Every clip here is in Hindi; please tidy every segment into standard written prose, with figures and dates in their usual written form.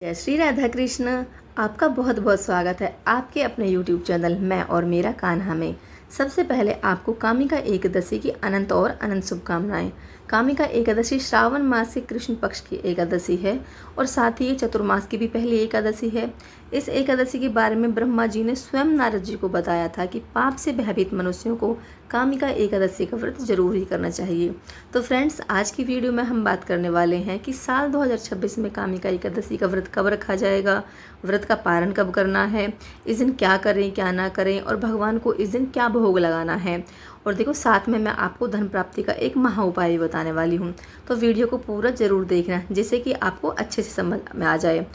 जय श्री राधा कृष्ण। आपका बहुत बहुत स्वागत है आपके अपने YouTube चैनल मैं और मेरा कान्हा में। सबसे पहले आपको कामिका एकादशी की अनंत और अनंत शुभकामनाएं। कामिका एकादशी श्रावण मास के कृष्ण पक्ष की एकादशी है और साथ ही ये चतुर्मास की भी पहली एकादशी है। इस एकादशी के बारे में ब्रह्मा जी ने स्वयं नारद जी को बताया था कि पाप से भयभीत मनुष्यों को कामिका एकादशी का व्रत जरूर ही करना चाहिए। तो फ्रेंड्स, आज की वीडियो में हम बात करने वाले हैं कि साल 2026 में कामिका एकादशी का व्रत कब रखा जाएगा, व्रत का पारण कब करना है, इस दिन क्या करें क्या ना करें और भगवान को इस दिन क्या भोग लगाना है। और देखो, साथ में मैं आपको धन प्राप्ति का एक महा उपाय भी बताने वाली हूँ। तो वीडियो को पूरा जरूर देखना जिससे कि आपको अच्छे से समझ में आ जाए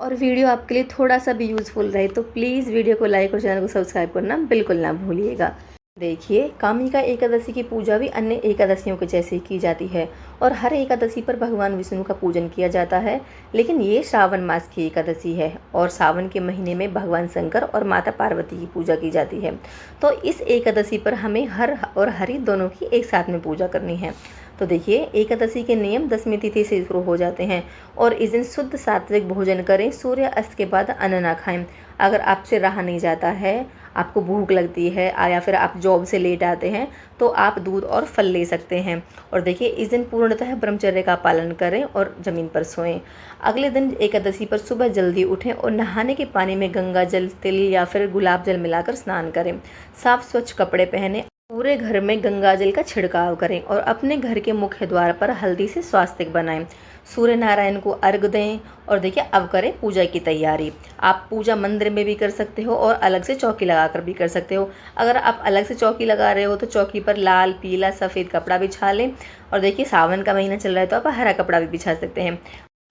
और वीडियो आपके लिए थोड़ा सा भी यूज़फुल रहे तो प्लीज़ वीडियो को लाइक और चैनल को सब्सक्राइब करना बिल्कुल ना भूलिएगा। देखिए, कामिका एकादशी की पूजा भी अन्य एकादशियों के जैसे की जाती है और हर एकादशी पर भगवान विष्णु का पूजन किया जाता है, लेकिन ये श्रावण मास की एकादशी है और सावन के महीने में भगवान शंकर और माता पार्वती की पूजा की जाती है। तो इस एकादशी पर हमें हर और हरि दोनों की एक साथ में पूजा करनी है। तो देखिए, एकादशी के नियम दसवीं तिथि से शुरू हो जाते हैं और इस दिन शुद्ध सात्विक भोजन करें, सूर्य अस्त के बाद अन्न ना खाएं। अगर आपसे रहा नहीं जाता है, आपको भूख लगती है या फिर आप जॉब से लेट आते हैं तो आप दूध और फल ले सकते हैं। और देखिए, इस दिन पूर्णतः ब्रह्मचर्य का पालन करें और ज़मीन पर सोएं। अगले दिन एकादशी पर सुबह जल्दी उठें और नहाने के पानी में गंगा जल, तिल या फिर गुलाब जल मिलाकर स्नान करें। साफ स्वच्छ कपड़े पहने, पूरे घर में गंगा जल का छिड़काव करें और अपने घर के मुख्य द्वार पर हल्दी से स्वास्तिक बनाएं। सूर्य नारायण को अर्घ दें और देखिए, अब करें पूजा की तैयारी। आप पूजा मंदिर में भी कर सकते हो और अलग से चौकी लगाकर भी कर सकते हो। अगर आप अलग से चौकी लगा रहे हो तो चौकी पर लाल, पीला, सफ़ेद कपड़ा बिछा लें और देखिए, सावन का महीना चल रहा है तो आप हरा कपड़ा भी बिछा सकते हैं।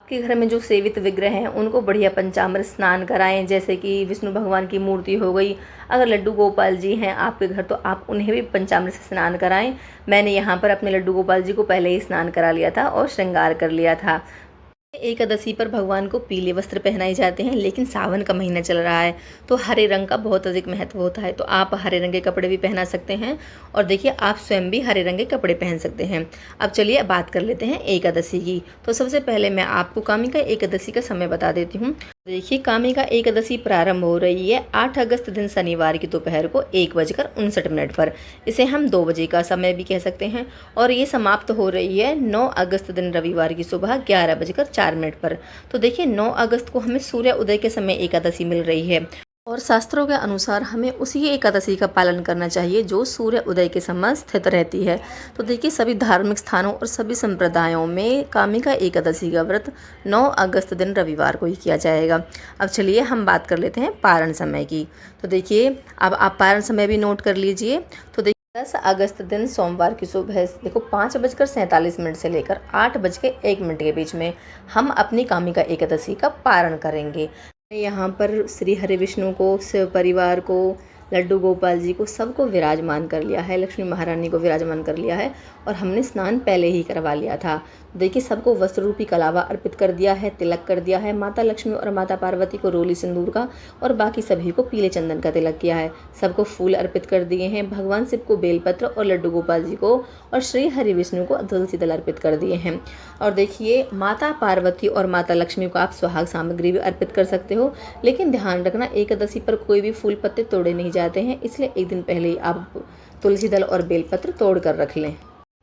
आपके घर में जो सेवित विग्रह हैं उनको बढ़िया पंचामृत स्नान कराएं, जैसे कि विष्णु भगवान की मूर्ति हो गई। अगर लड्डू गोपाल जी हैं आपके घर तो आप उन्हें भी पंचामृत से स्नान कराएं। मैंने यहाँ पर अपने लड्डू गोपाल जी को पहले ही स्नान करा लिया था और श्रृंगार कर लिया था। एकादशी पर भगवान को पीले वस्त्र पहनाए जाते हैं, लेकिन सावन का महीना चल रहा है तो हरे रंग का बहुत अधिक महत्व होता है, तो आप हरे रंग के कपड़े भी पहना सकते हैं और देखिए, आप स्वयं भी हरे रंग के कपड़े पहन सकते हैं। अब चलिए बात कर लेते हैं एकादशी की। तो सबसे पहले मैं आपको कामिका एकादशी का समय बता देती हूँ। देखिए, कामिका एकादशी प्रारंभ हो रही है 8 अगस्त दिन शनिवार की दोपहर को 1:59 पर। इसे हम 2 बजे का समय भी कह सकते हैं और ये समाप्त हो रही है 9 अगस्त दिन रविवार की सुबह 11:04 पर। तो देखिए, 9 अगस्त को हमें सूर्य उदय के समय एकादशी मिल रही है और शास्त्रों के अनुसार हमें उसी एकादशी का पालन करना चाहिए जो सूर्य उदय के समय स्थित रहती है। तो देखिए, सभी धार्मिक स्थानों और सभी संप्रदायों में कामिका एकादशी का व्रत 9 अगस्त दिन रविवार को ही किया जाएगा। अब चलिए हम बात कर लेते हैं पारण समय की। तो देखिए, अब आप पारण समय भी नोट कर लीजिए। तो देखिए, 10 अगस्त दिन सोमवार की सुबह देखो 5:47 से लेकर 8:01 के बीच में हम अपनी कामिका एकादशी का पारण करेंगे। यहाँ पर श्री हरि विष्णु को, शिव परिवार को, लड्डू गोपाल जी को, सबको विराजमान कर लिया है, लक्ष्मी महारानी को विराजमान कर लिया है और हमने स्नान पहले ही करवा लिया था। देखिए, सबको वस्त्र रूपी कलावा अर्पित कर दिया है, तिलक कर दिया है। माता लक्ष्मी और माता पार्वती को रोली सिंदूर का और बाकी सभी को पीले चंदन का तिलक किया है। सबको फूल अर्पित कर दिए हैं। भगवान शिव को बेलपत्र और लड्डू गोपाल जी को और श्री हरि विष्णु को तुलसी दल अर्पित कर दिए हैं। और देखिए, माता पार्वती और माता लक्ष्मी को आप सुहाग सामग्री भी अर्पित कर सकते हो, लेकिन ध्यान रखना, एकादशी पर कोई भी फूल पत्ते तोड़े नहीं जाते हैं, इसलिए एक दिन पहले ही आप तुलसी दल और बेलपत्र तोड़ कर रख लें।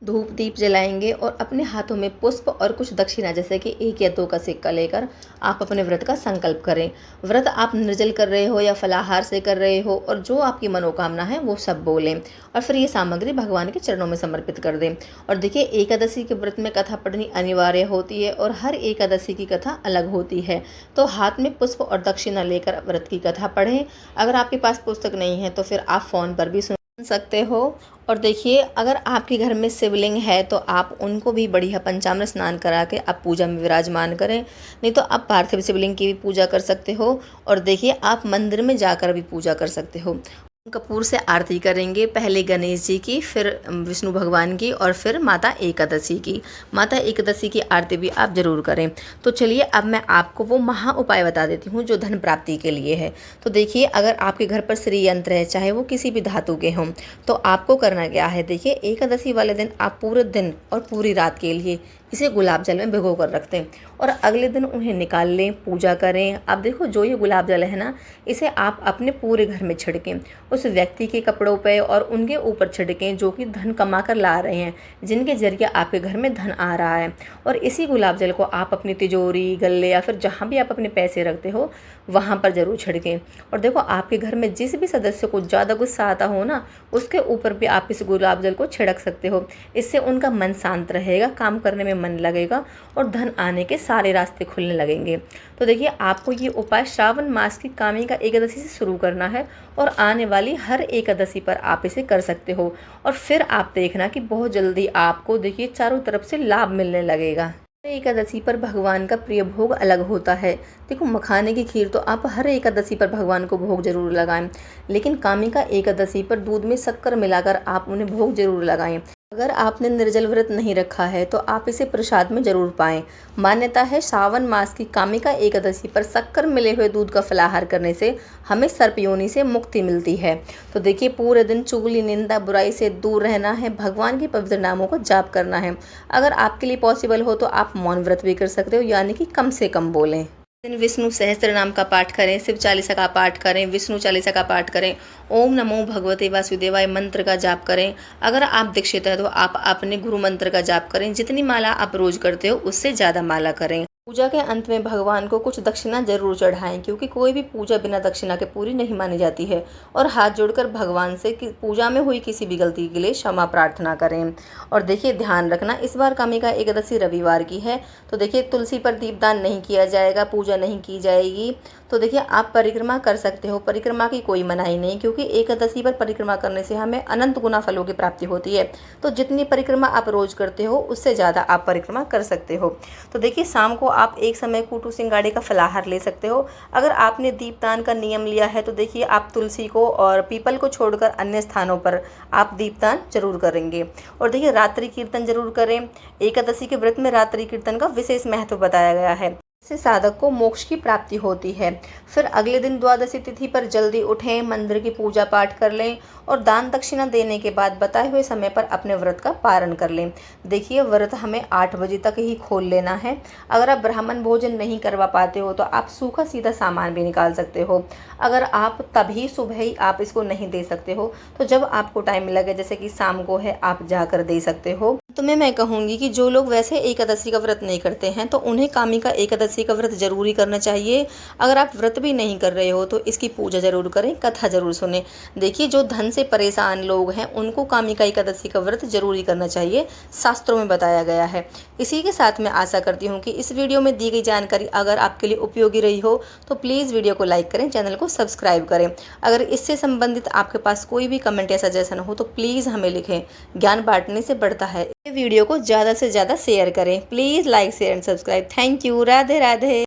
धूप दीप जलाएंगे और अपने हाथों में पुष्प और कुछ दक्षिणा जैसे कि 1 या 2 का सिक्का लेकर आप अपने व्रत का संकल्प करें। व्रत आप निर्जल कर रहे हो या फलाहार से कर रहे हो और जो आपकी मनोकामना है वो सब बोलें और फिर ये सामग्री भगवान के चरणों में समर्पित कर दें। और देखिए, एकादशी के व्रत में कथा पढ़नी अनिवार्य होती है और हर एकादशी की कथा अलग होती है, तो हाथ में पुष्प और दक्षिणा लेकर व्रत की कथा पढ़ें। अगर आपके पास पुस्तक नहीं है तो फिर आप फ़ोन पर भी सुन सकते हो। और देखिए, अगर आपके घर में शिवलिंग है तो आप उनको भी बढ़िया पंचामृत स्नान करा के आप पूजा में विराजमान करें, नहीं तो आप पार्थिव शिवलिंग की भी पूजा कर सकते हो। और देखिए, आप मंदिर में जाकर भी पूजा कर सकते हो। कपूर से आरती करेंगे, पहले गणेश जी की, फिर विष्णु भगवान की और फिर माता एकादशी की। माता एकादशी की आरती भी आप जरूर करें। तो चलिए, अब मैं आपको वो महा उपाय बता देती हूँ जो धन प्राप्ति के लिए है। तो देखिए, अगर आपके घर पर श्री यंत्र है, चाहे वो किसी भी धातु के हों, तो आपको करना क्या है। देखिए, एकादशी वाले दिन आप पूरे दिन और पूरी रात के लिए इसे गुलाब जल में भिगो कर रख दें और अगले दिन उन्हें निकाल लें, पूजा करें। अब देखो जो ये गुलाब जल है ना, इसे आप अपने पूरे घर में छिड़कें, उस व्यक्ति के कपड़ों पे और उनके ऊपर छिड़कें जो कि धन कमा कर ला रहे हैं, जिनके जरिए आपके घर में धन आ रहा है। और इसी गुलाब जल को आप अपनी तिजोरी, गल्ले या फिर जहाँ भी आप अपने पैसे रखते हो वहाँ पर ज़रूर छिड़कें। और देखो आपके घर में जिस भी सदस्य को ज़्यादा गुस्सा आता हो ना, उसके ऊपर भी आप इस गुलाब जल को छिड़क सकते हो। इससे उनका मन शांत रहेगा, काम करने में मन लगेगा और धन आने के सारे रास्ते खुलने लगेंगे। तो देखिए आपको ये उपाय श्रावण मास की कामिका एकादशी से शुरू करना है और आने वाली हर एकादशी पर आप इसे कर सकते हो। और फिर आप देखना कि बहुत जल्दी आपको देखिए चारों तरफ से लाभ मिलने लगेगा। एकादशी पर भगवान का प्रिय भोग अलग होता है। देखो मखाने की खीर तो आप हर एकादशी पर भगवान को भोग जरूर लगाएं, लेकिन कामिका एकादशी पर दूध में शक्कर मिलाकर आप उन्हें भोग जरूर लगाएं। अगर आपने निर्जल व्रत नहीं रखा है तो आप इसे प्रसाद में जरूर पाएं। मान्यता है श्रावण मास की कामिका एकादशी पर शक्कर मिले हुए दूध का फलाहार करने से हमें सर्प योनि से मुक्ति मिलती है। तो देखिए पूरे दिन चुगली, निंदा, बुराई से दूर रहना है, भगवान के पवित्र नामों को जाप करना है। अगर आपके लिए पॉसिबल हो तो आप मौन व्रत भी कर सकते हो, यानी कि कम से कम बोलें। दिन विष्णु सहस्त्र नाम का पाठ करें, शिव चालीसा का पाठ करें, विष्णु चालीसा का पाठ करें, ओम नमो भगवते वासुदेवाय मंत्र का जाप करें। अगर आप दीक्षित हैं तो आप अपने गुरु मंत्र का जाप करें। जितनी माला आप रोज करते हो उससे ज़्यादा माला करें। पूजा के अंत में भगवान को कुछ दक्षिणा जरूर चढ़ाएं, क्योंकि कोई भी पूजा बिना दक्षिणा के पूरी नहीं मानी जाती है। और हाथ जोड़कर भगवान से पूजा में हुई किसी भी गलती के लिए क्षमा प्रार्थना करें। और देखिए ध्यान रखना, इस बार कामिका एकादशी रविवार की है, तो देखिए तुलसी पर दीपदान नहीं किया जाएगा, पूजा नहीं की जाएगी। तो देखिए आप परिक्रमा कर सकते हो, परिक्रमा की कोई मनाही नहीं, क्योंकि एकादशी पर परिक्रमा करने से हमें अनंत गुना फलों की प्राप्ति होती है। तो जितनी परिक्रमा आप रोज करते हो उससे ज़्यादा आप परिक्रमा कर सकते हो। तो देखिए शाम को आप एक समय कूटू सिंगाड़े का फलाहार ले सकते हो। अगर आपने दीपदान का नियम लिया है तो देखिए आप तुलसी को और पीपल को छोड़कर अन्य स्थानों पर आप दीपदान जरूर करेंगे। और देखिए रात्रि कीर्तन जरूर करें। एकादशी के व्रत में रात्रि कीर्तन का विशेष महत्व बताया गया है, इससे साधक को मोक्ष की प्राप्ति होती है। फिर अगले दिन द्वादशी तिथि पर जल्दी उठें, मंदिर की पूजा पाठ कर लें और दान दक्षिणा देने के बाद बताए हुए समय पर अपने व्रत का पारण कर लें। देखिए व्रत हमें 8 बजे तक ही खोल लेना है। अगर आप ब्राह्मण भोजन नहीं करवा पाते हो तो आप सूखा सीधा सामान भी निकाल सकते हो। अगर आप तभी सुबह ही आप इसको नहीं दे सकते हो तो जब आपको टाइम लगे, जैसे कि शाम को है, आप जाकर दे सकते हो। तुम्हें मैं कहूँगी कि जो लोग वैसे एकादशी का व्रत नहीं करते हैं तो उन्हें कामिका एकादशी का व्रत जरूरी करना चाहिए। अगर आप व्रत भी नहीं कर रहे हो तो इसकी पूजा जरूर करें, कथा जरूर सुने। देखिए जो धन से परेशान लोग हैं उनको कामिका एकादशी का व्रत जरूरी करना चाहिए, शास्त्रों में बताया गया है। इसी के साथ मैं आशा करती हूँ कि इस वीडियो में दी गई जानकारी अगर आपके लिए उपयोगी रही हो तो प्लीज़ वीडियो को लाइक करें, चैनल को सब्सक्राइब करें। अगर इससे संबंधित आपके पास कोई भी कमेंट या सजेशन हो तो प्लीज़ हमें लिखें, ज्ञान बांटने से बढ़ता है। वीडियो को ज़्यादा से ज़्यादा शेयर करें। Please like, share and subscribe. Thank you. Radhe Radhe.